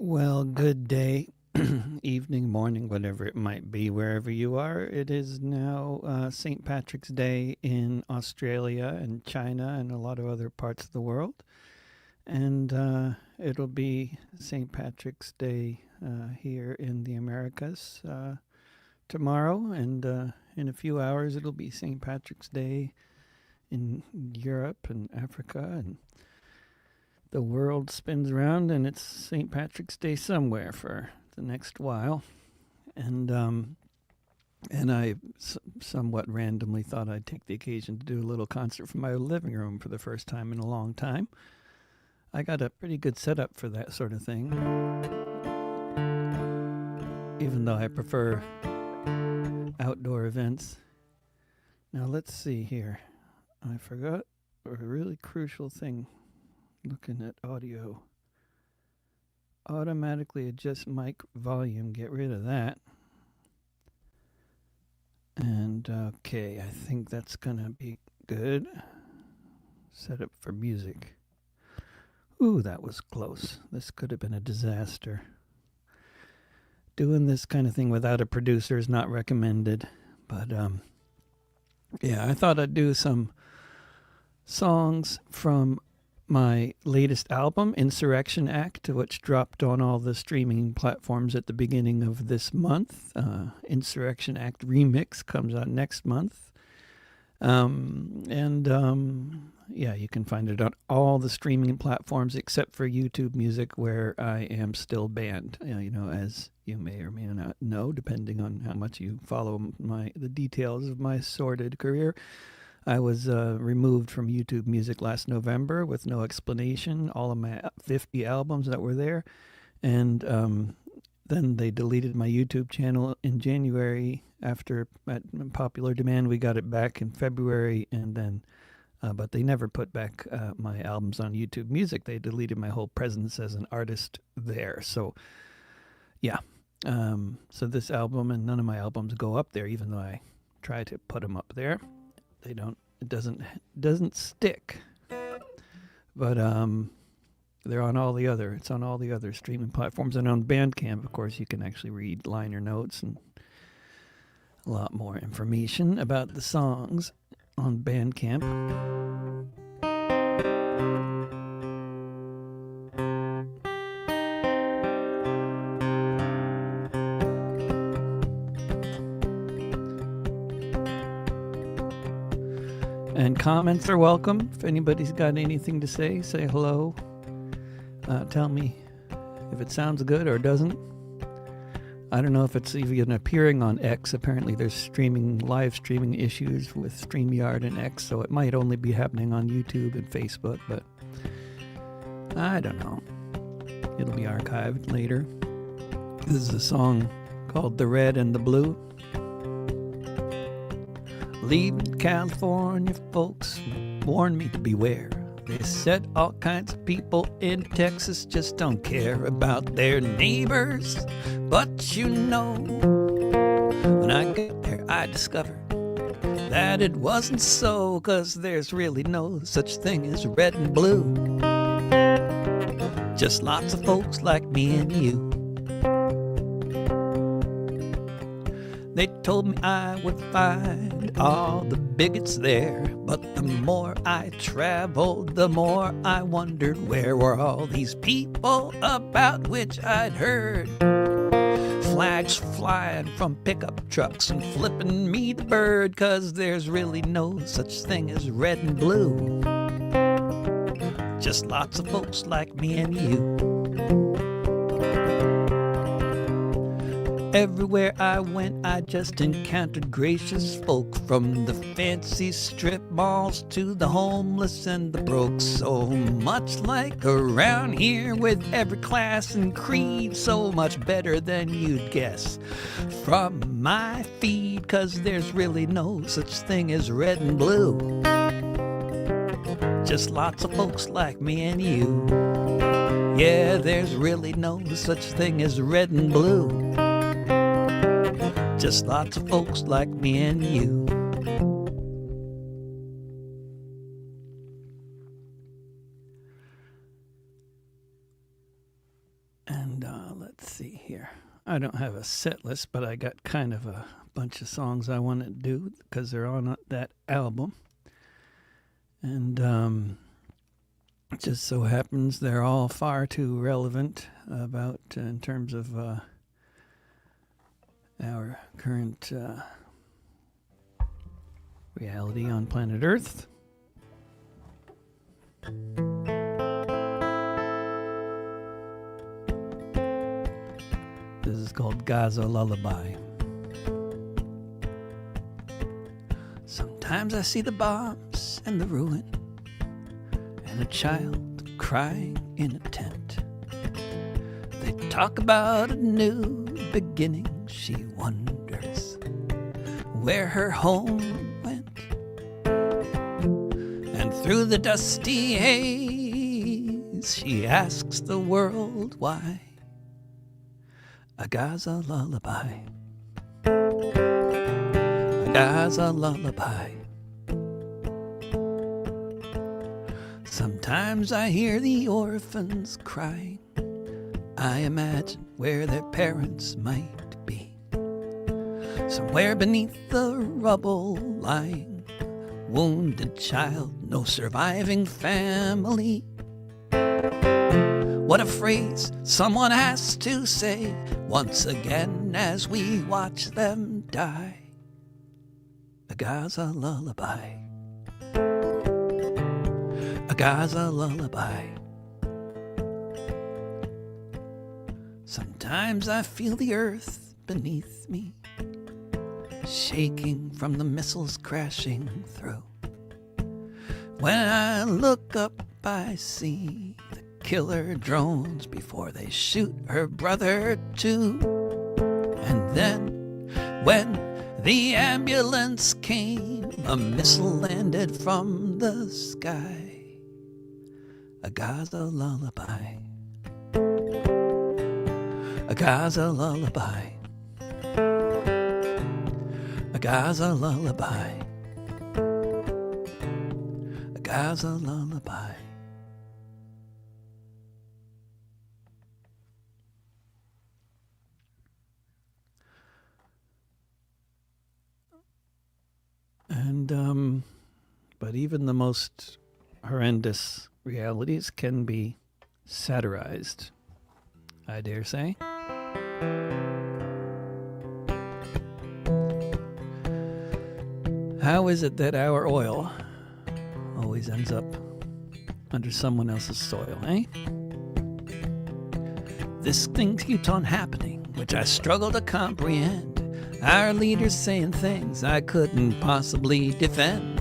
Well, good day, evening, morning, whatever it might be, wherever you are. It is now St. Patrick's Day in Australia and China and a lot of other parts of the world. And it'll be St. Patrick's Day here in the Americas tomorrow. And in a few hours, it'll be St. Patrick's Day in Europe and Africa, and the world spins around, and it's St. Patrick's Day somewhere for the next while. And I somewhat randomly thought I'd take the occasion to do a little concert from my living room for the first time in a long time. I got a pretty good setup for that sort of thing, even though I prefer outdoor events. Now let's see here. I forgot a really crucial thing. Looking at audio. Automatically adjust mic volume. Get rid of that. And okay, I think that's gonna be good. Set up for music. Ooh, that was close. This could have been a disaster. Doing this kind of thing without a producer is not recommended. But yeah, I thought I'd do some songs from my latest album, Insurrection Act, which dropped on all the streaming platforms at the beginning of this month. Insurrection Act Remix comes out next month. Yeah, you can find it on all the streaming platforms except for YouTube Music, where I am still banned. As you may or may not know, depending on how much you follow the details of my sordid career. I was removed from YouTube Music last November with no explanation, all of my 50 albums that were there. And then they deleted my YouTube channel in January. After at popular demand, we got it back in February. And then, but they never put back my albums on YouTube Music. They deleted my whole presence as an artist there. So, yeah. So this album and none of my albums go up there, even though I try to put them up there. They don't. It doesn't stick. But they're on all the other. It's on all the other streaming platforms, and on Bandcamp, of course, you can actually read liner notes and a lot more information about the songs on Bandcamp. And comments are welcome. If anybody's got anything to say hello. Tell me if it sounds good or doesn't. I don't know if it's even appearing on X. Apparently there's live streaming issues with StreamYard and X, so it might only be happening on YouTube and Facebook, but I don't know. It'll be archived later. This is a song called The Red and the Blue. Leaving California, folks warned me to beware. They said all kinds of people in Texas just don't care about their neighbors. But when I got there, I discovered that it wasn't so, 'cause there's really no such thing as red and blue. Just lots of folks like me and you. They told me I would find all the bigots there, but the more I traveled, the more I wondered, where were all these people about which I'd heard? Flags flying from pickup trucks and flipping me the bird, 'cause there's really no such thing as red and blue. Just lots of folks like me and you. Everywhere I went, I just encountered gracious folk, from the fancy strip malls to the homeless and the broke. So much like around here, with every class and creed, so much better than you'd guess from my feed, 'cause there's really no such thing as red and blue. Just lots of folks like me and you. Yeah, there's really no such thing as red and blue. Just lots of folks like me and you. And let's see here. I don't have a set list, but I got kind of a bunch of songs I want to do because they're on that album. And it just so happens they're all far too relevant about in terms of our current reality on planet Earth. This is called Gaza Lullaby. Sometimes I see the bombs and the ruin, and a child crying in a tent. They talk about a new beginning. She wonders where her home went. And through the dusty haze, she asks the world why. A Gaza lullaby. A Gaza lullaby. Sometimes I hear the orphans crying. I imagine where their parents might be. Somewhere beneath the rubble lying. Wounded child, no surviving family. What a phrase someone has to say once again as we watch them die. A Gaza lullaby. A Gaza lullaby. Sometimes I feel the earth beneath me, shaking from the missiles crashing through. When I look up, I see the killer drones before they shoot her brother too. And then, when the ambulance came, a missile landed from the sky. A Gaza lullaby. A Gaza lullaby. A Gaza lullaby. A Gaza lullaby. And but even the most horrendous realities can be satirized, I dare say. How is it that our oil always ends up under someone else's soil, eh? This thing keeps on happening, which I struggle to comprehend. Our leaders saying things I couldn't possibly defend.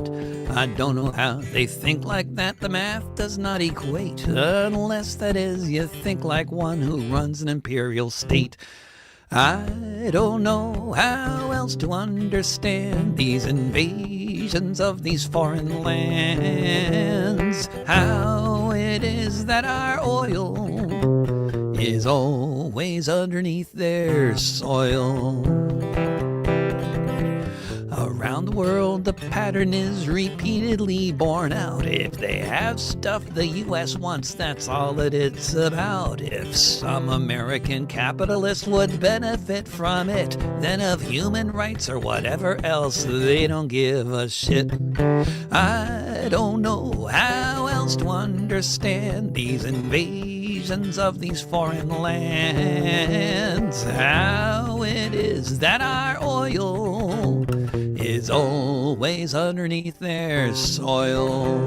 I don't know how they think like that. The math does not equate, unless that is you think like one who runs an imperial state. I don't know how else to understand these invasions of these foreign lands. How it is that our oil is always underneath their soil. Around the world, the pattern is repeatedly borne out. If they have stuff the U.S. wants, that's all that it's about. If some American capitalist would benefit from it, then of human rights or whatever else, they don't give a shit. I don't know how else to understand these invasions of these foreign lands. How it is that our oil is always underneath their soil.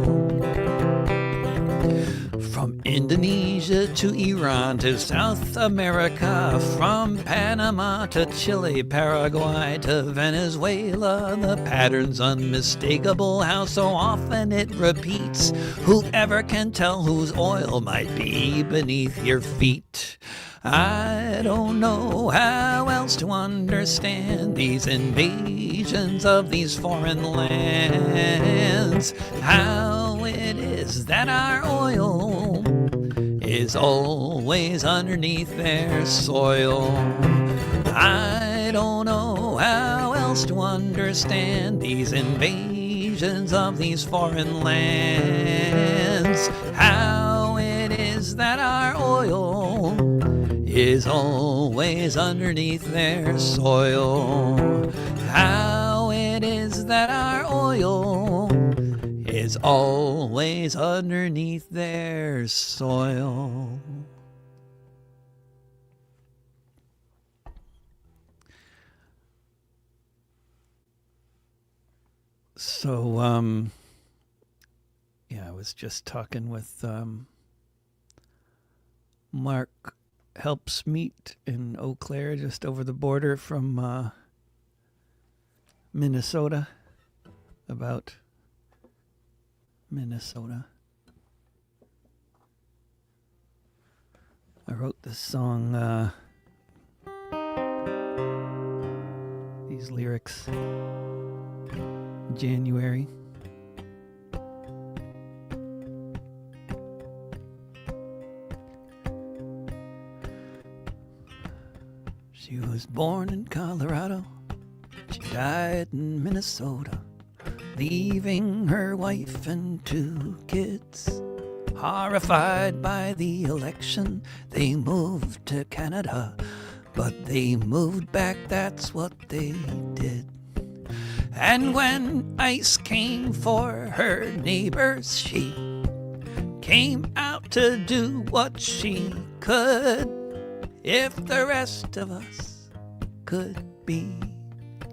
From Indonesia to Iran to South America, from Panama to Chile, Paraguay to Venezuela, the pattern's unmistakable. How so often it repeats. Whoever can tell whose oil might be beneath your feet? I don't know how else to understand these invasions of these foreign lands. How it is that our oil is always underneath their soil. I don't know how else to understand these invasions of these foreign lands. How it is that our oil is always underneath their soil. How it is that our oil is always underneath their soil. So, yeah, I was just talking with Mark Helpsmeet in Eau Claire, just over the border from Minnesota, about Minnesota. I wrote this song, these lyrics, January. She was born in Colorado. She died in Minnesota, leaving her wife and 2 kids. Horrified by the election, they moved to Canada, but they moved back, that's what they did. And when ICE came for her neighbors, she came out to do what she could. If the rest of us could be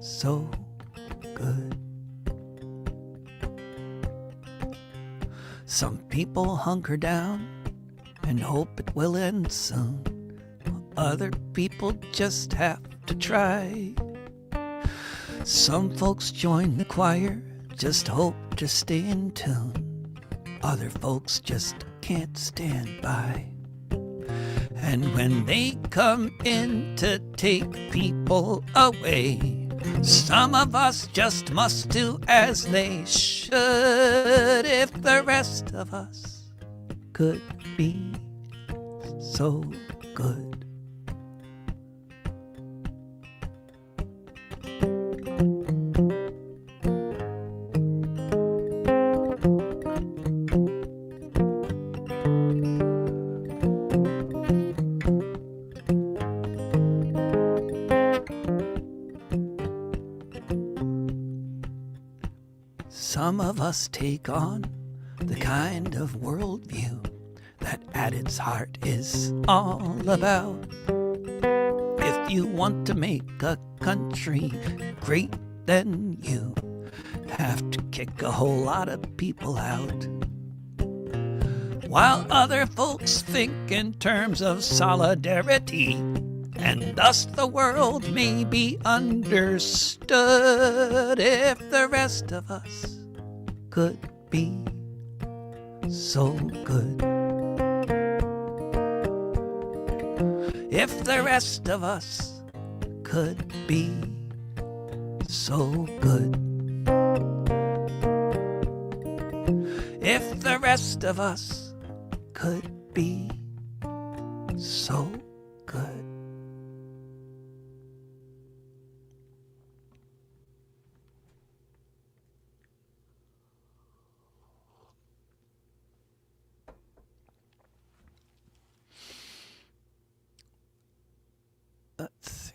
so good. Some people hunker down and hope it will end soon. Other people just have to try. Some folks join the choir, just hope to stay in tune. Other folks just can't stand by. And when they come in to take people away, some of us just must do as they should. If the rest of us could be so good. Some of us take on the kind of worldview that at its heart is all about. If you want to make a country great, then you have to kick a whole lot of people out. While other folks think in terms of solidarity, and thus the world may be understood. If the rest of us could be so good. If the rest of us could be so good. If the rest of us could be so good. Let's see.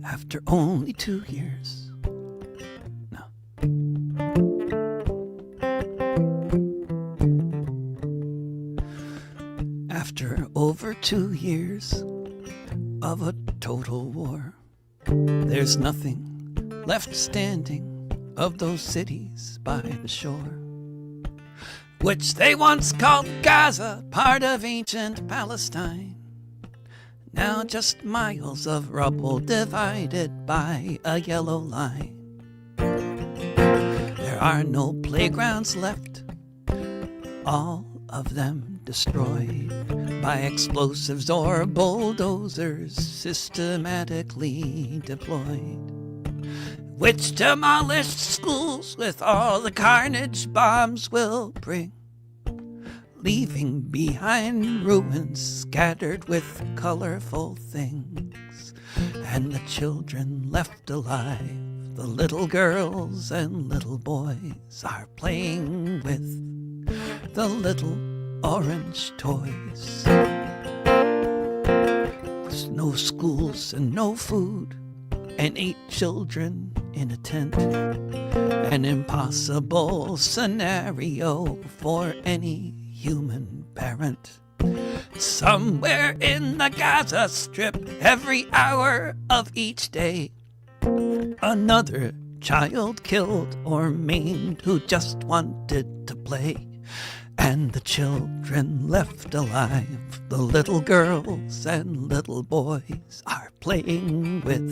After only 2 years. No. After over 2 years of a total war, there's nothing left standing of those cities by the shore, which they once called Gaza, part of ancient Palestine. Now just miles of rubble divided by a yellow line. There are no playgrounds left, all of them destroyed. by explosives or bulldozers systematically deployed, which demolished schools with all the carnage bombs will bring, leaving behind ruins scattered with colorful things, and the children left alive, the little girls and little boys, are playing with the little orange toys. With no schools and no food, and 8 children in a tent, an impossible scenario for any human parent. Somewhere in the Gaza Strip, every hour of each day, another child killed or maimed who just wanted to play. And the children left alive, the little girls and little boys, are playing with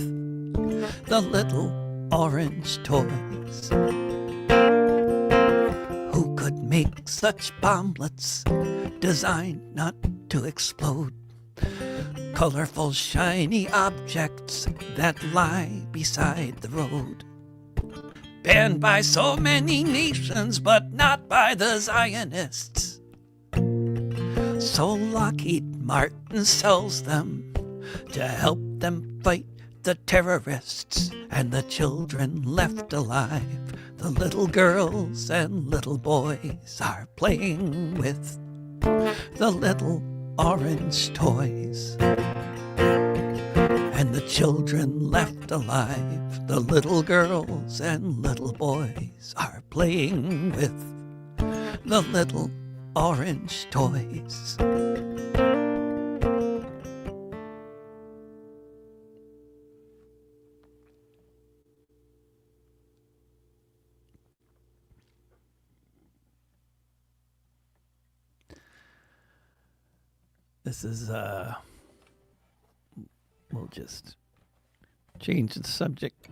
the little orange toys. Who could make such bomblets designed not to explode? Colorful, shiny objects that lie beside the road. Banned by so many nations, but not by the Zionists. So Lockheed Martin sells them to help them fight the terrorists, and the children left alive, the little girls and little boys, are playing with the little orange toys. And the children left alive, the little girls and little boys, are playing with the little orange toys. This is, we'll just change the subject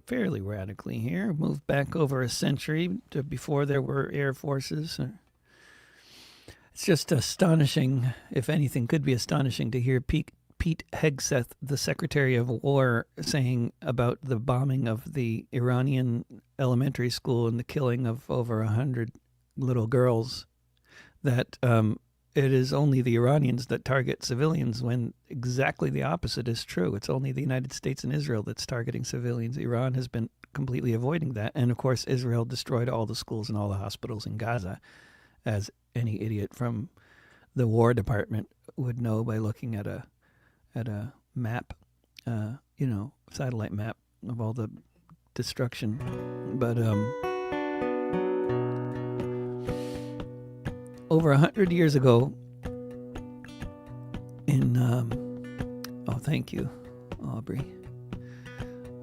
fairly radically here. Move back over a century to before there were air forces. It's just astonishing, if anything could be astonishing, to hear Pete Hegseth, the Secretary of War, saying about the bombing of the Iranian elementary school and the killing of over 100 little girls, that it is only the Iranians that target civilians, when exactly the opposite is true. It's only the United States and Israel that's targeting civilians. Iran has been completely avoiding that. And, of course, Israel destroyed all the schools and all the hospitals in Gaza, as any idiot from the War Department would know by looking at a map, satellite map of all the destruction. But over 100 years ago, thank you, Aubrey.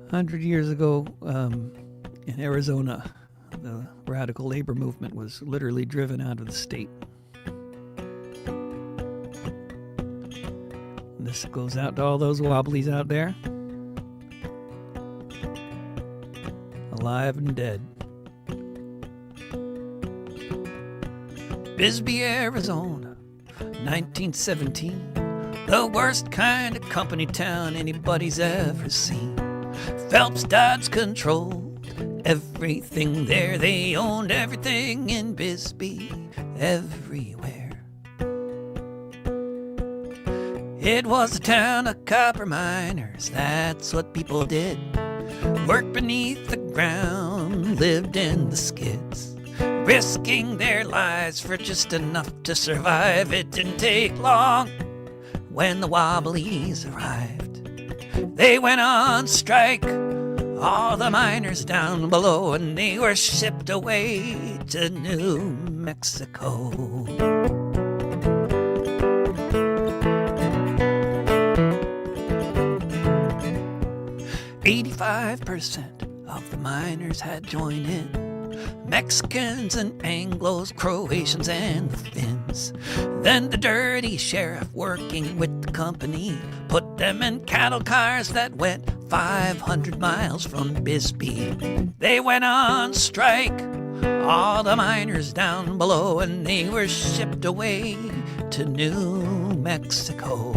100 years ago, in Arizona, the radical labor movement was literally driven out of the state. And this goes out to all those wobblies out there, alive and dead. Bisbee, Arizona, 1917. The worst kind of company town anybody's ever seen. Phelps Dodge controlled everything there. They owned everything in Bisbee, everywhere. It was a town of copper miners, that's what people did. Worked beneath the ground, lived in the skids, risking their lives for just enough to survive. It didn't take long when the Wobblies arrived. They went on strike, all the miners down below, and they were shipped away to New Mexico. "85% of the miners had joined in. Mexicans and Anglos, Croatians and the Finns. Then the dirty sheriff, working with the company, put them in cattle cars that went 500 miles from Bisbee. They went on strike, all the miners down below, and they were shipped away to New Mexico.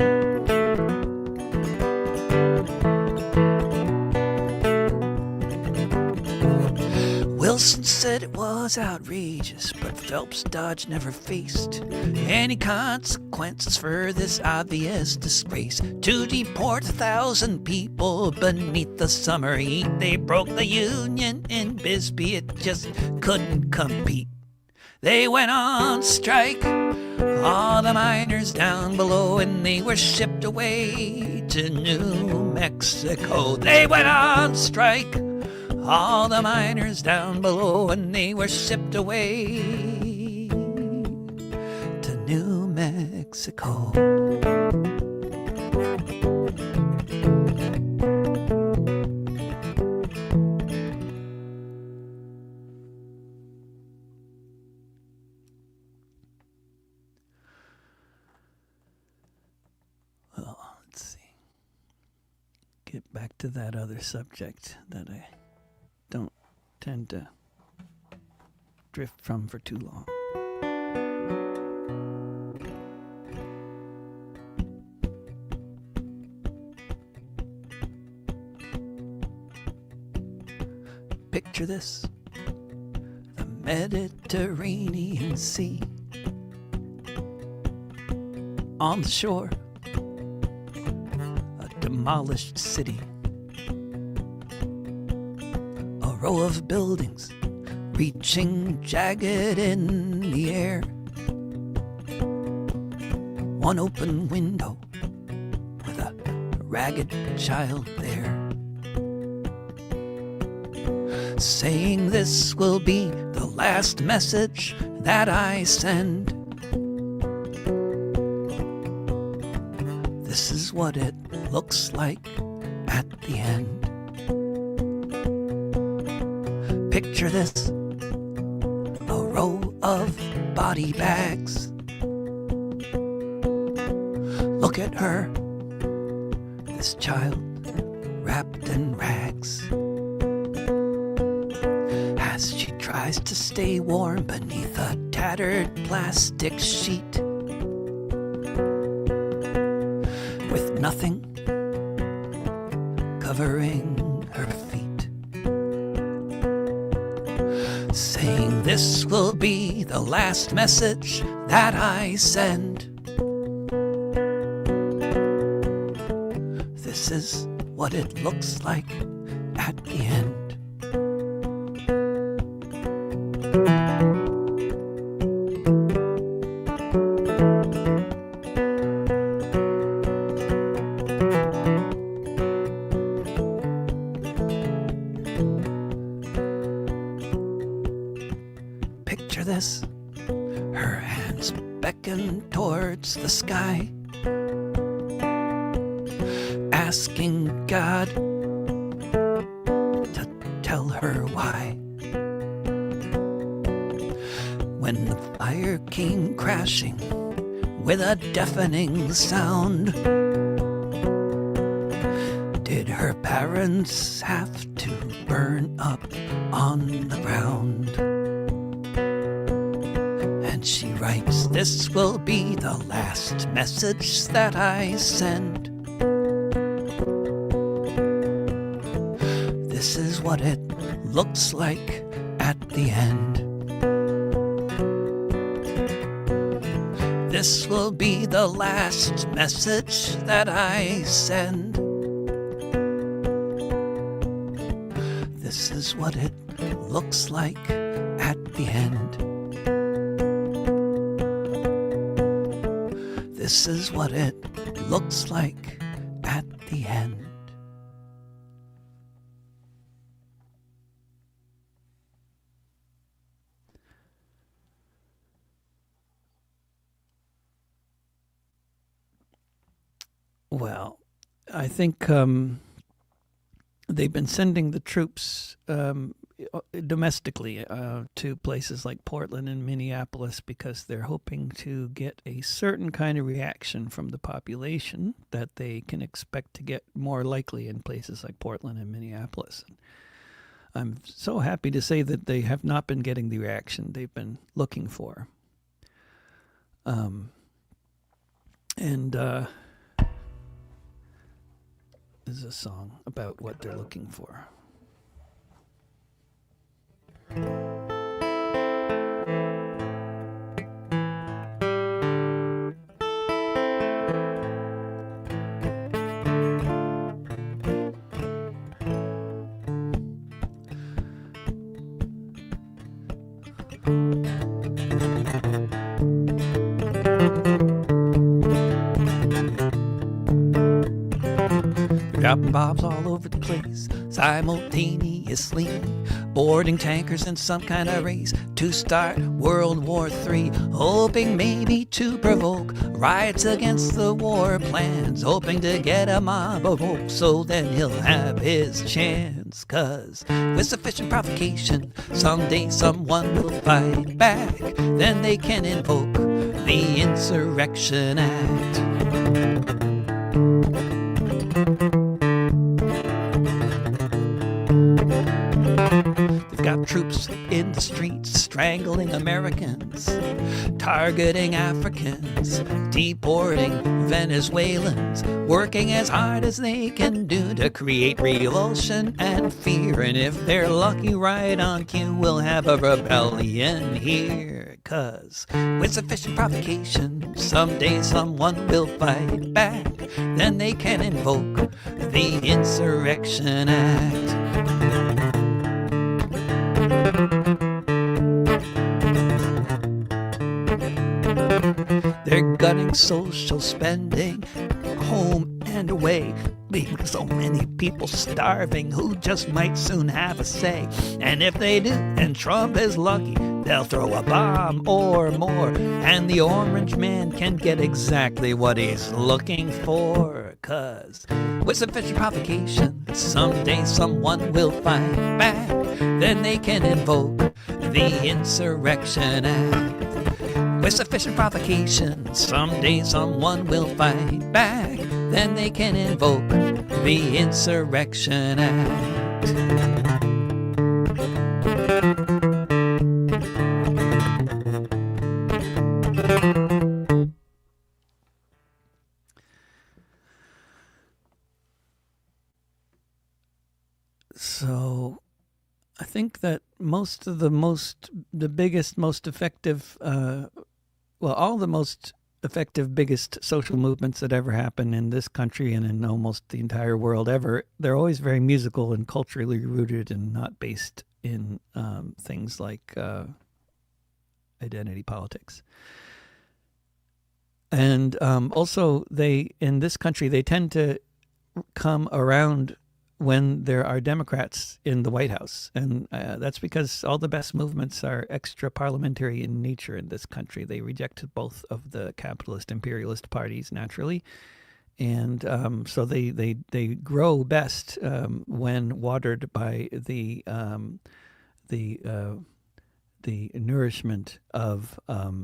Wilson said it was outrageous, but Phelps Dodge never faced any consequences for this obvious disgrace. To deport 1,000 people beneath the summer heat, they broke the Union in Bisbee, it just couldn't compete. They went on strike, all the miners down below, and they were shipped away to New Mexico. They went on strike, all the miners down below, and they were shipped away to New Mexico. Well, let's see. Get back to that other subject that I don't tend to drift from for too long. Picture this, the Mediterranean Sea. On the shore, a demolished city. Row of buildings reaching jagged in the air. One open window with a ragged child there, saying this will be the last message that I send. This is what it looks like at the end. Picture this, a row of body bags. Look at her, this child wrapped in rags, as she tries to stay warm beneath a tattered plastic sheet, with nothing covering her feet. Saying this will be the last message that I send. This is what it looks like at the end. Picture this, her hands beckon towards the sky, asking God to tell her why. When the fire came crashing with a deafening sound, did her parents have to burn up on the ground? And she writes, this will be the last message that I send. This is what it looks like at the end. This will be the last message that I send. This is what it looks like at the end. This is what it looks like at the end. Well, I think they've been sending the troops domestically to places like Portland and Minneapolis because they're hoping to get a certain kind of reaction from the population that they can expect to get more likely in places like Portland and Minneapolis. I'm so happy to say that they have not been getting the reaction they've been looking for. And this is a song about what they're looking for. Dropping bombs all over the place, simultaneously boarding tankers in some kind of race to start World War III, hoping maybe to provoke riots against the war plans, hoping to get a mob awoke so then he'll have his chance. 'Cause with sufficient provocation, someday someone will fight back, then they can invoke the Insurrection Act. Got troops in the streets strangling Americans, targeting Africans, deporting Venezuelans, working as hard as they can do to create revulsion and fear. And if they're lucky, right on cue, we'll have a rebellion here. 'Cause with sufficient provocation, someday someone will fight back, then they can invoke the Insurrection Act. They're gutting social spending, home and away, leaving so many people starving who just might soon have a say. And if they do, and Trump is lucky, they'll throw a bomb or more, and the orange man can get exactly what he's looking for. 'Cause with sufficient provocation, someday someone will fight back, then they can invoke the Insurrection Act. With sufficient provocation, someday someone will fight back, then they can invoke the Insurrection Act. So I think that the biggest, most effective, all the most effective, biggest social movements that ever happened in this country and in almost the entire world ever, they're always very musical and culturally rooted and not based in things like identity politics. And also, in this country, they tend to come around when there are Democrats in the White House. And that's because all the best movements are extra parliamentary in nature in this country. They reject both of the capitalist imperialist parties naturally. And so they grow best when watered by the nourishment of a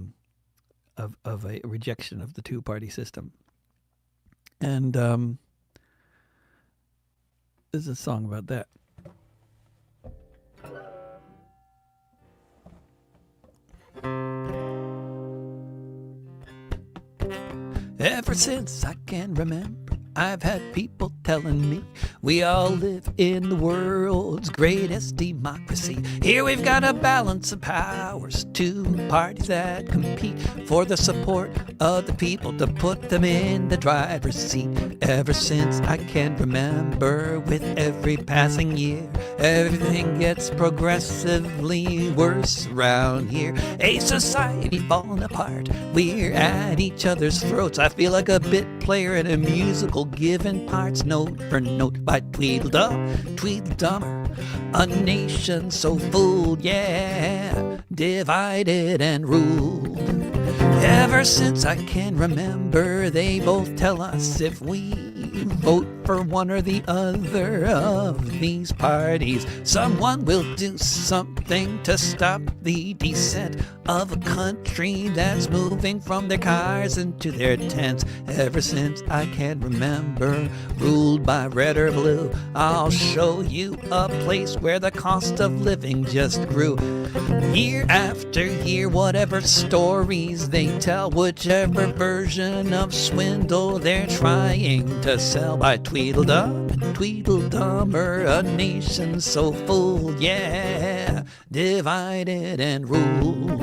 rejection of the two-party system. And there's a song about that. Ever since I can remember, I've had people telling me we all live in the world's greatest democracy. Here we've got a balance of powers, two parties that compete for the support of the people to put them in the driver's seat. Ever since I can remember, with every passing year, everything gets progressively worse around here. A society falling apart, we're at each other's throats. I feel like a bit player in a musical, giving parts note for note by Tweedledum, Tweedledummer. A nation so fooled, yeah, divided and ruled. Ever since I can remember, they both tell us if we vote for one or the other of these parties, someone will do something to stop the descent of a country that's moving from their cars into their tents. Ever since I can remember, ruled by red or blue, I'll show you a place where the cost of living just grew. Year after year, whatever stories they tell, whichever version of swindle they're trying to sell, by Tweedledum and Tweedledummer, a nation so full, yeah, divided and ruled.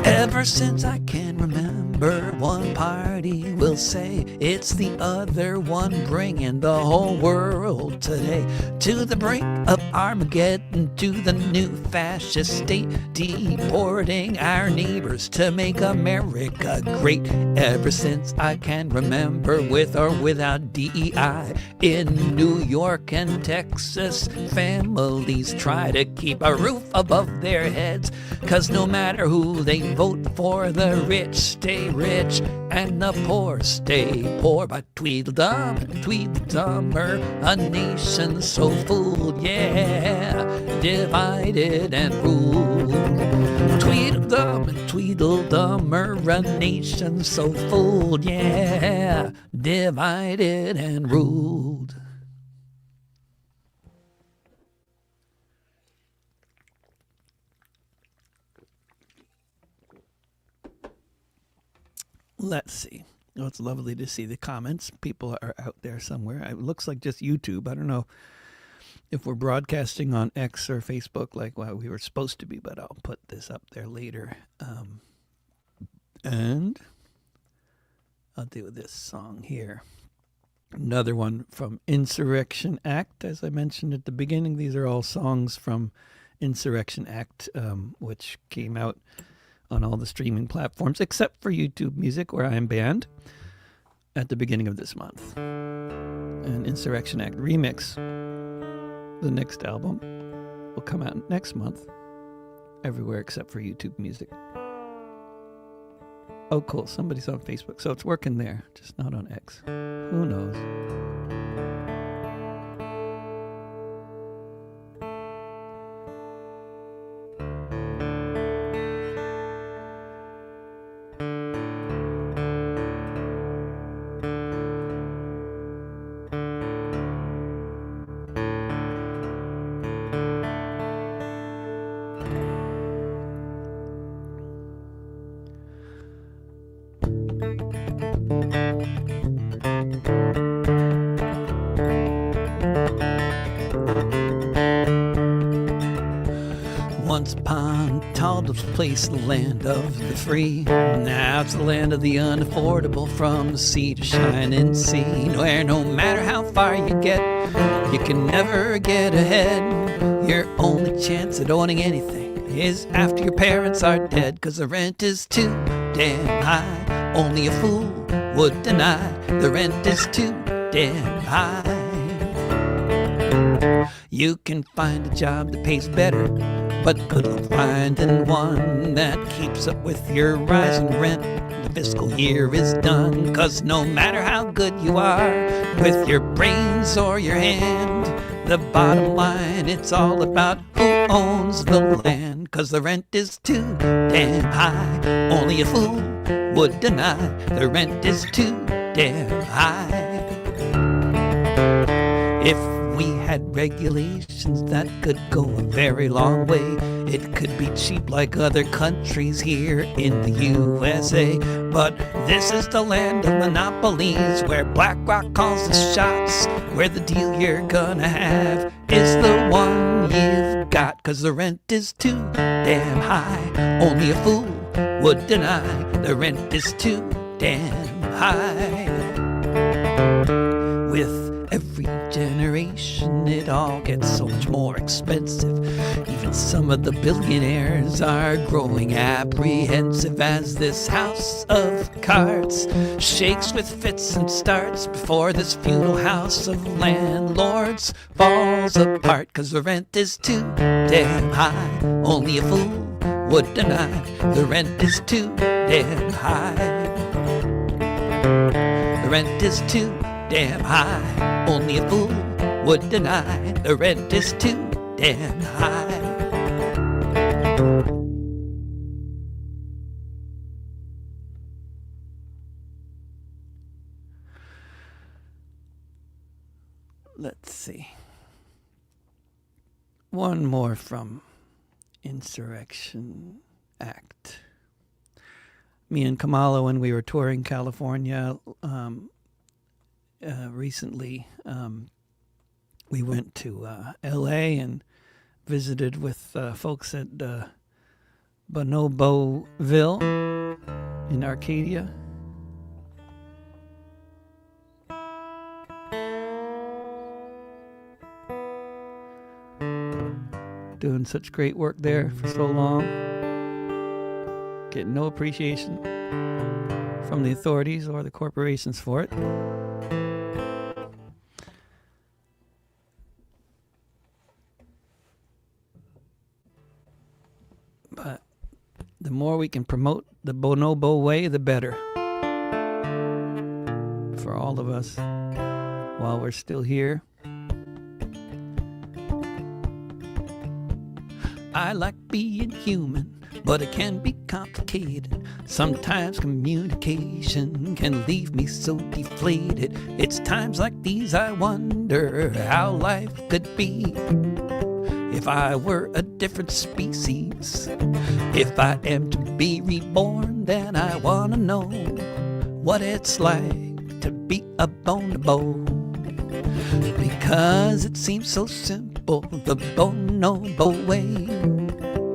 Ever since I can remember, one party will say it's the other one, bringing the whole world today to the brink of Armageddon, to the new fascist state, deporting our neighbors to make America great. Ever since I can remember, with or without DEI, in New York and Texas, families try to keep a roof above their heads, 'cause no matter who they vote for, the rich stay rich and the poor stay poor. By Tweedledum and Tweedledummer, a nation so full, yeah, divided and ruled. Tweedledum and Tweedledummer, a nation so full, yeah, divided and ruled. Let's see. Oh, it's lovely to see the comments. People are out there somewhere. It looks like just YouTube. I don't know if we're broadcasting on X or Facebook like we were supposed to be, but I'll put this up there later. And I'll do this song here. Another one from Insurrection Act. As I mentioned at the beginning, these are all songs from Insurrection Act, which came out on all the streaming platforms except for YouTube Music, where I am banned, at the beginning of this month. An Insurrection Act remix. The next album will come out next month, everywhere except for YouTube Music. Oh, cool. Somebody's on Facebook, so it's working there, just not on X. Who knows? Once upon a tall place, the land of the free. Now it's the land of the unaffordable, from the sea to shining sea, where no matter how far you get, you can never get ahead. Your only chance at owning anything is after your parents are dead, 'cause the rent is too damn high. Only a fool would deny the rent is too damn high. You can find a job that pays better, but good luck finding one that keeps up with your rising rent. The fiscal year is done, 'cause no matter how good you are with your brains or your hand, the bottom line, it's all about who owns the land. 'Cause the rent is too damn high. Only a fool would deny the rent is too damn high. If we had regulations that could go a very long way, it could be cheap like other countries here in the USA. But this is the land of monopolies, where BlackRock calls the shots, where the deal you're gonna have is the one you've got. 'Cause the rent is too damn high. Only a fool would deny the rent is too damn high. With every generation, it all gets so much more expensive. Even some of the billionaires are growing apprehensive, as this house of cards shakes with fits and starts before this feudal house of landlords falls apart. 'Cause the rent is too damn high. Only a fool would deny the rent is too damn high. The rent is too damn high. Only a fool would deny the rent is too damn high. Let's see. One more from Insurrection Act. Me and Kamala, when we were touring California recently, we went to L.A. and visited with folks at Bonoboville in Arcadia. Doing such great work there for so long. Getting no appreciation from the authorities or the corporations for it. But the more we can promote the Bonobo way, the better. For all of us while we're still here. I like being human, but it can be complicated. Sometimes communication can leave me so deflated. It's times like these I wonder how life could be if I were a different species. If I am to be reborn, then I want to know what it's like to be a bonobo. Because it seems so simple, the bonobo way,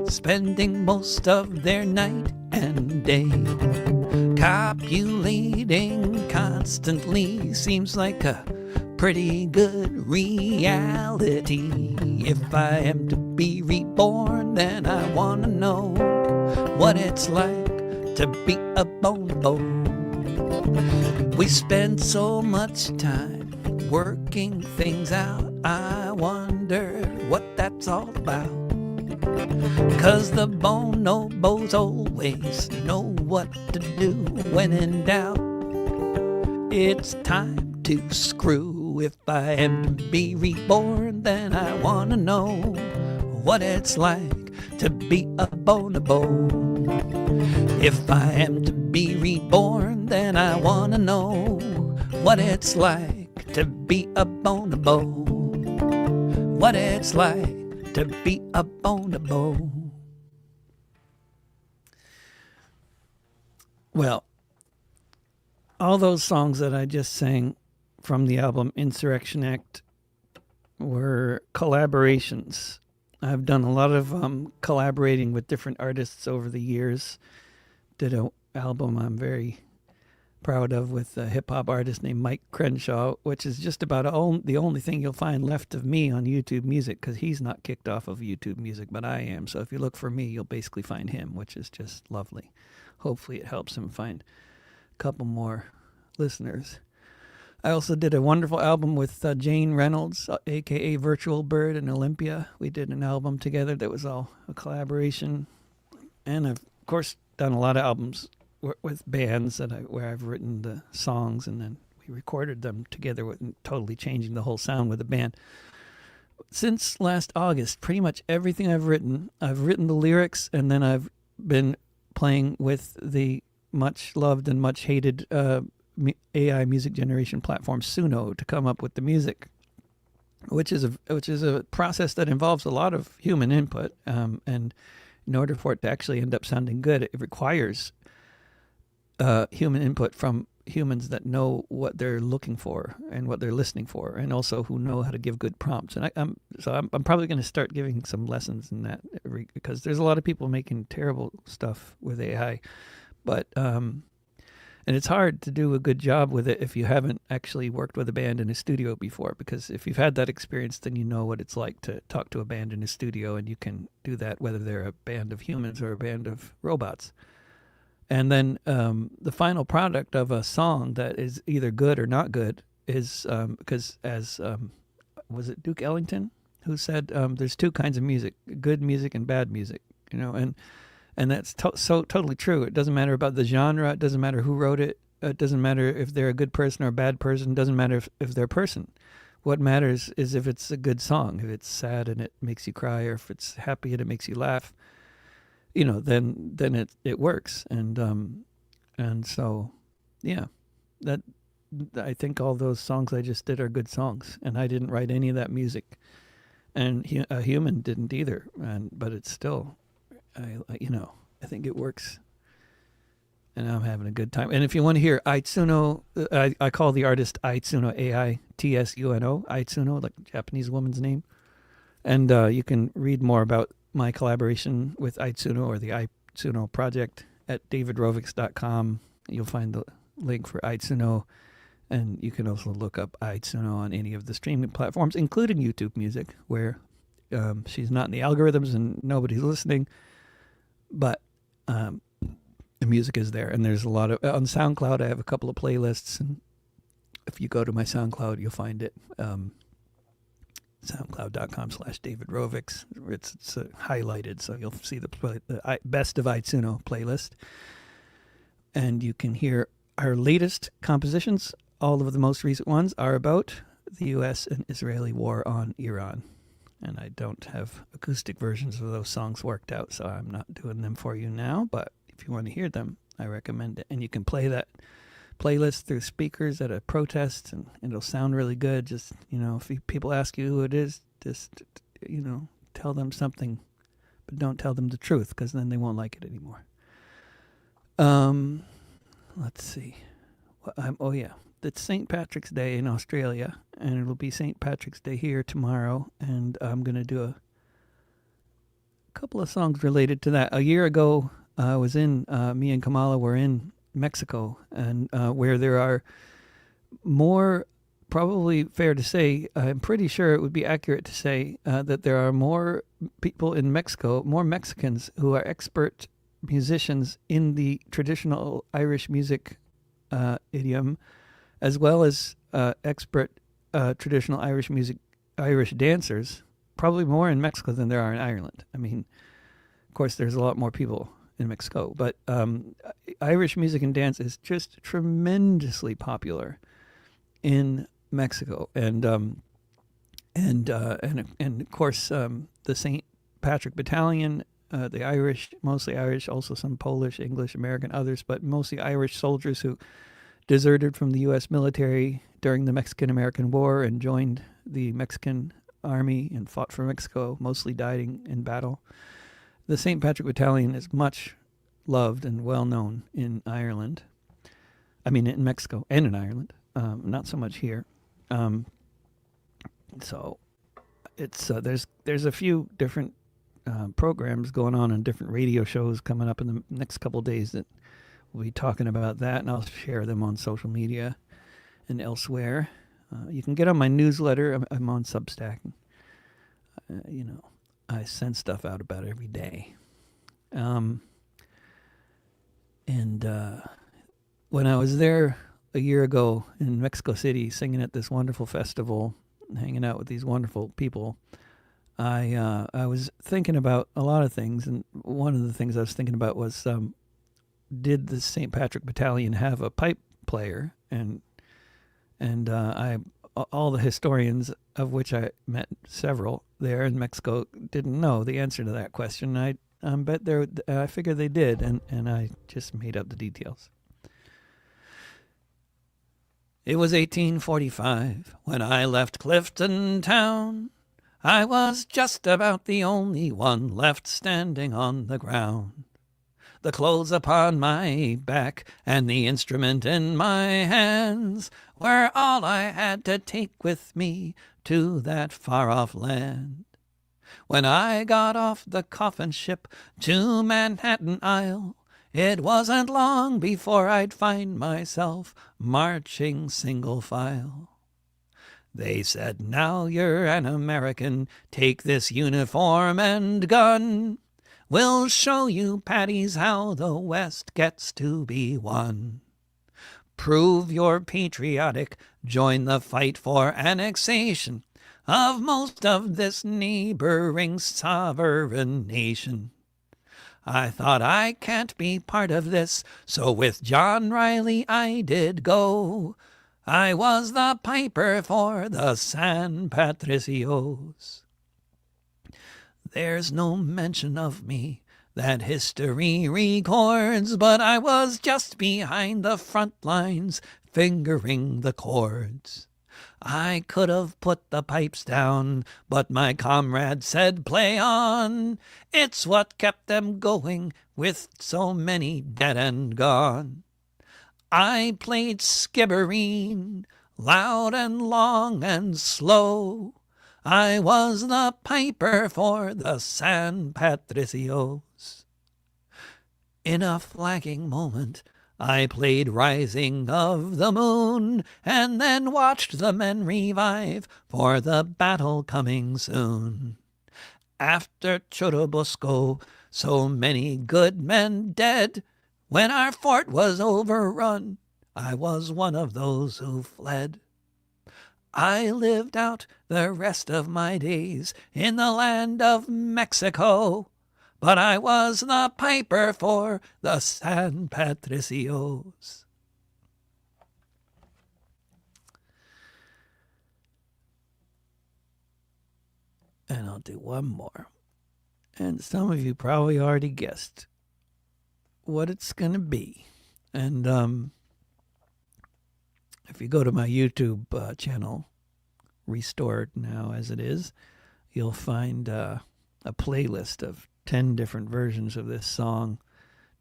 spending most of their night and day copulating constantly seems like a pretty good reality. If I am to be reborn, then I want to know what it's like to be a bonobo. We spend so much time working things out. I wonder what that's all about. 'Cause the bonobos always know what to do when in doubt. It's time to screw. If I am to be reborn, then I want to know what it's like to be a bonobo. If I am to be reborn, then I want to know what it's like to be a bonobo. What it's like to be a bonobo. Well, all those songs that I just sang from the album Insurrection Act were collaborations. I've done a lot of collaborating with different artists over the years. Did an album I'm very proud of with a hip-hop artist named Mike Crenshaw, which is just about the only thing you'll find left of me on YouTube Music, because he's not kicked off of YouTube Music, but I am. So if you look for me, you'll basically find him, which is just lovely. Hopefully it helps him find a couple more listeners. I also did a wonderful album with Jane Reynolds, a.k.a. Virtual Bird and Olympia. We did an album together that was all a collaboration. And I've, of course, done a lot of albums with bands where I've written the songs and then we recorded them together with totally changing the whole sound with the band. Since last August, pretty much everything I've written the lyrics, and then I've been playing with the much loved and much hated AI music generation platform Suno to come up with the music, which is a process that involves a lot of human input, and in order for it to actually end up sounding good, it requires human input from humans that know what they're looking for and what they're listening for, and also who know how to give good prompts. And I'm probably going to start giving some lessons in that, because there's a lot of people making terrible stuff with AI, but and it's hard to do a good job with it if you haven't actually worked with a band in a studio before, because if you've had that experience, then you know what it's like to talk to a band in a studio, and you can do that whether they're a band of humans or a band of robots. And then the final product of a song that is either good or not good is, because as, was it Duke Ellington who said, there's two kinds of music, good music and bad music, and that's so totally true. It doesn't matter about the genre. It doesn't matter who wrote it. It doesn't matter if they're a good person or a bad person. It doesn't matter if they're a person. What matters is if it's a good song. If it's sad and it makes you cry, or if it's happy and it makes you laugh, then it works. And so, yeah, that I think all those songs I just did are good songs, and I didn't write any of that music, and a human didn't either. But it's still, I think it works, and I'm having a good time. And if you want to hear Aitsuno, I call the artist Aitsuno, Aitsuno, Aitsuno, like a Japanese woman's name, and you can read more about my collaboration with Aitsuno or the Aitsuno project at davidrovics.com. You'll find the link for Aitsuno, and you can also look up Aitsuno on any of the streaming platforms, including YouTube Music, where she's not in the algorithms and nobody's listening, but the music is there. And there's a lot of, on SoundCloud, I have a couple of playlists, and if you go to my SoundCloud, you'll find it. SoundCloud.com/DavidRovics. It's highlighted, so you'll see the Best of Aitsuno playlist. And you can hear our latest compositions. All of the most recent ones are about the U.S. and Israeli war on Iran. And I don't have acoustic versions of those songs worked out, so I'm not doing them for you now. But if you want to hear them, I recommend it. And you can play that playlist through speakers at a protest, and it'll sound really good. Just, if people ask you who it is, just, tell them something, but don't tell them the truth, because then they won't like it anymore. Let's see. It's St. Patrick's Day in Australia, and it'll be St. Patrick's Day here tomorrow, and I'm going to do a couple of songs related to that. A year ago, I was me and Kamala were in Mexico, and where there are more, probably fair to say, I'm pretty sure it would be accurate to say that there are more people in Mexico, more Mexicans who are expert musicians in the traditional Irish music idiom, as well as expert traditional Irish music, Irish dancers, probably more in Mexico than there are in Ireland. I mean, of course, there's a lot more people in Mexico, but Irish music and dance is just tremendously popular in Mexico, and of course the St. Patrick Battalion, the Irish, mostly Irish, also some Polish, English, American, others, but mostly Irish soldiers who deserted from the U.S. military during the Mexican-American War and joined the Mexican army and fought for Mexico, mostly dying in battle. The St. Patrick Battalion is much loved and well known in Ireland. I mean, in Mexico and in Ireland, not so much here. So it's there's a few different programs going on different radio shows coming up in the next couple of days that we'll be talking about that, and I'll share them on social media and elsewhere. You can get on my newsletter. I'm on Substack. I send stuff out about it every day. And when I was there a year ago in Mexico City singing at this wonderful festival, hanging out with these wonderful people, I was thinking about a lot of things, and one of the things I was thinking about was, did the St. Patrick Battalion have a pipe player? And all the historians, of which I met several there in Mexico, didn't know the answer to that question. I bet I figured they did, and I just made up the details. It was 1845 when I left Clifton Town. I was just about the only one left standing on the ground. The clothes upon my back and the instrument in my hands were all I had to take with me to that far-off land. When I got off the coffin ship to Manhattan Isle, it wasn't long before I'd find myself marching single file. They said, "Now you're an American, take this uniform and gun. We'll show you, Paddies, how the West gets to be won. Prove you're patriotic, join the fight for annexation of most of this neighboring sovereign nation. I thought I can't be part of this, so with John Riley I did go. I was the piper for the San Patricios. There's no mention of me that history records, but I was just behind the front lines, fingering the chords. I could have put the pipes down, but my comrade said, play on. It's what kept them going with so many dead and gone. I played skibbereen, loud and long and slow. I was the piper for the San Patricios. In a flagging moment, I played Rising of the Moon, and then watched the men revive for the battle coming soon. After Churubusco, so many good men dead. When our fort was overrun, I was one of those who fled. I lived out the rest of my days in the land of Mexico, but I was the piper for the San Patricios. And I'll do one more. And some of you probably already guessed what it's going to be. And if you go to my YouTube channel, restored now as it is, you'll find a playlist of 10 different versions of this song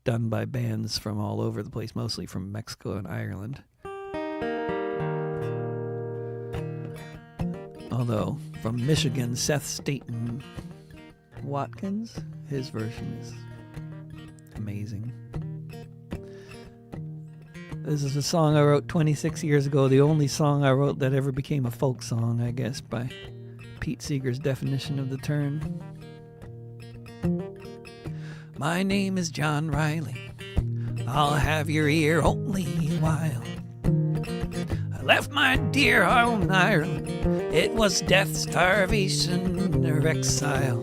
done by bands from all over the place, mostly from Mexico and Ireland. Although from Michigan, Seth Staten Watkins, his version is amazing. This is a song I wrote 26 years ago, the only song I wrote that ever became a folk song, I guess, by Pete Seeger's definition of the term. My name is John Riley. I'll have your ear only a while. I left my dear home Ireland. It was death, starvation, or exile.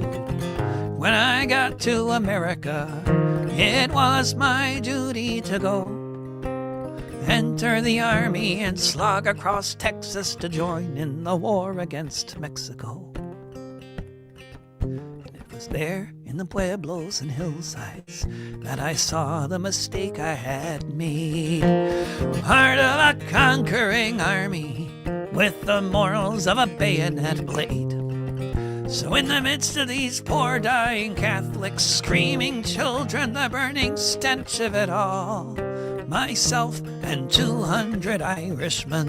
When I got to America, it was my duty to go. Enter the army and slog across Texas to join in the war against Mexico. And it was there in the pueblos and hillsides that I saw the mistake I had made. Part of a conquering army with the morals of a bayonet blade. So in the midst of these poor dying Catholics, screaming children, the burning stench of it all, myself and 200 Irishmen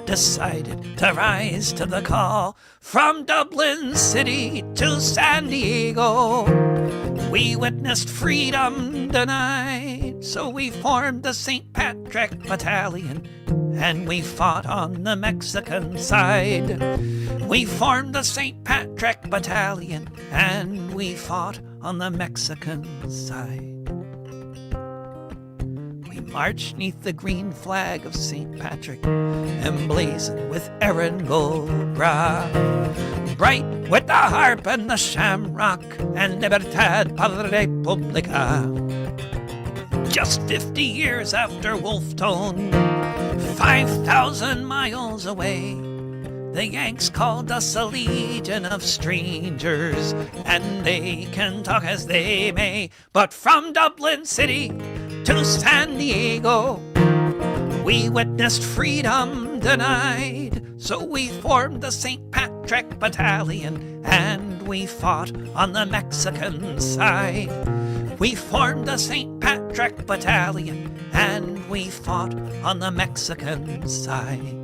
decided to rise to the call. From Dublin City to San Diego, we witnessed freedom denied. So we formed the St. Patrick Battalion, and we fought on the Mexican side. We formed the St. Patrick Battalion, and we fought on the Mexican side. Marched neath the green flag of St. Patrick, emblazoned with Erin gold bra, bright with the harp and the shamrock, and Libertad para Republica. Just 50 years after Wolfe Tone, 5,000 miles away, the Yanks called us a legion of strangers, and they can talk as they may, but from Dublin City to San Diego, we witnessed freedom denied. So we formed the St. Patrick Battalion, and we fought on the Mexican side. We formed the St. Patrick Battalion, and we fought on the Mexican side.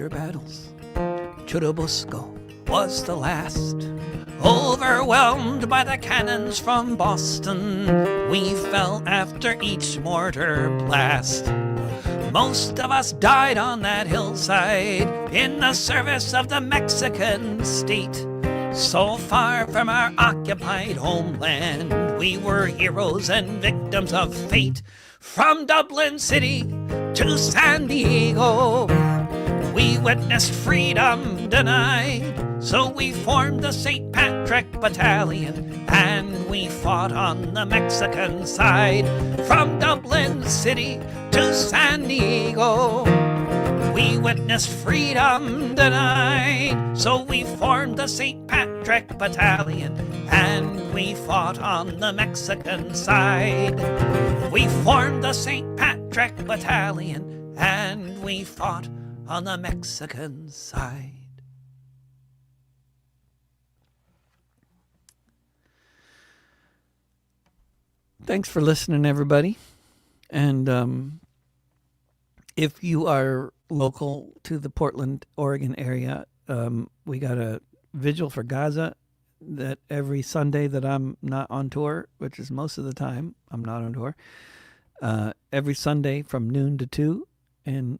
major battles. Churubusco was the last. Overwhelmed by the cannons from Boston, we fell after each mortar blast. Most of us died on that hillside in the service of the Mexican state. So far from our occupied homeland, we were heroes and victims of fate. From Dublin City to San Diego, we witnessed freedom denied. So we formed the St. Patrick Battalion, and we fought on the Mexican side. From Dublin City to San Diego, we witnessed freedom denied. So we formed the St. Patrick Battalion, and we fought on the Mexican side. We formed the St. Patrick Battalion, and we fought on the Mexican side. Thanks for listening, everybody. And if you are local to the Portland, Oregon area, we got a Vigil for Gaza that every Sunday that I'm not on tour, which is most of the time I'm not on tour, every Sunday from noon to 2 and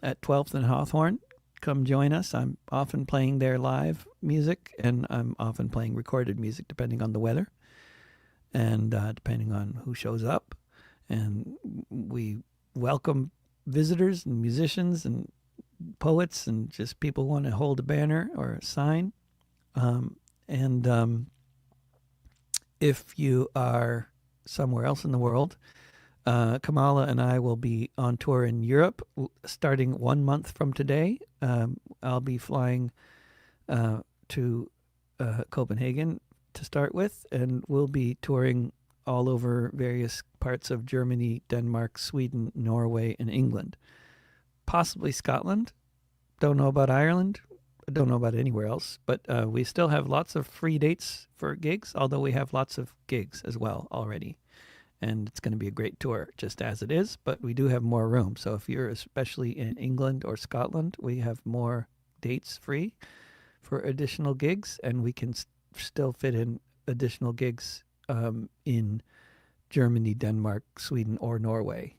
at 12th and Hawthorne. Come join us. I'm often playing their live music, and I'm often playing recorded music depending on the weather and depending on who shows up. And we welcome visitors and musicians and poets and just people who want to hold a banner or a sign. If you are somewhere else in the world, Kamala and I will be on tour in Europe starting 1 month from today. I'll be flying to Copenhagen to start with, and we'll be touring all over various parts of Germany, Denmark, Sweden, Norway, and England. Possibly Scotland. Don't know about Ireland. Don't know about anywhere else. But we still have lots of free dates for gigs, although we have lots of gigs as well already. And it's going to be a great tour just as it is, but we do have more room. So if you're especially in England or Scotland, we have more dates free for additional gigs, and we can still fit in additional gigs in Germany, Denmark, Sweden, or Norway.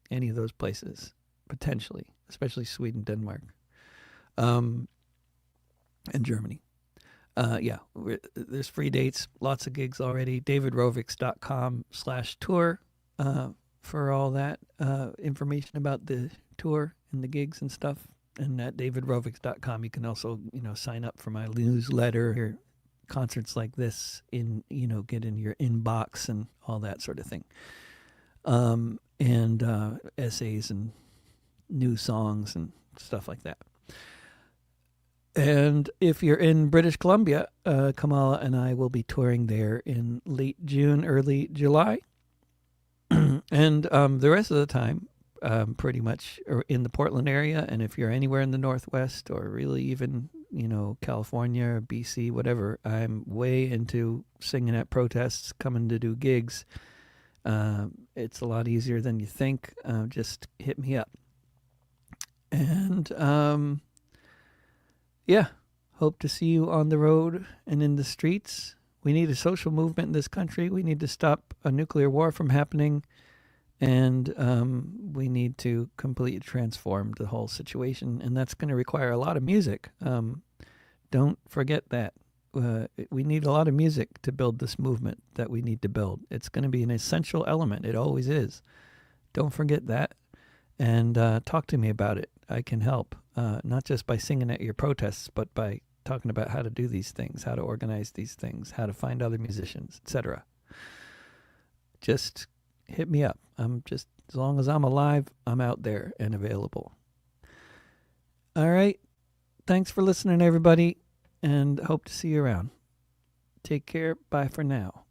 Any of those places, potentially, especially Sweden, Denmark, and Germany. There's free dates, lots of gigs already. davidrovics.com/tour for all that information about the tour and the gigs and stuff. And at davidrovics.com, you can also, sign up for my newsletter, hear concerts like this get in your inbox and all that sort of thing. And essays and new songs and stuff like that. And if you're in British Columbia, Kamala and I will be touring there in late June, early July. And the rest of the time, pretty much in the Portland area. And if you're anywhere in the Northwest or really even, California or BC, whatever, I'm way into singing at protests, coming to do gigs. It's a lot easier than you think. Just hit me up. And hope to see you on the road and in the streets. We need a social movement in this country. We need to stop a nuclear war from happening. And we need to completely transform the whole situation. And that's going to require a lot of music. Don't forget that. We need a lot of music to build this movement that we need to build. It's going to be an essential element. It always is. Don't forget that. And talk to me about it. I can help. Not just by singing at your protests, but by talking about how to do these things, how to organize these things, how to find other musicians, etc. Just hit me up. As long as I'm alive, I'm out there and available. All right. Thanks for listening, everybody, and hope to see you around. Take care. Bye for now.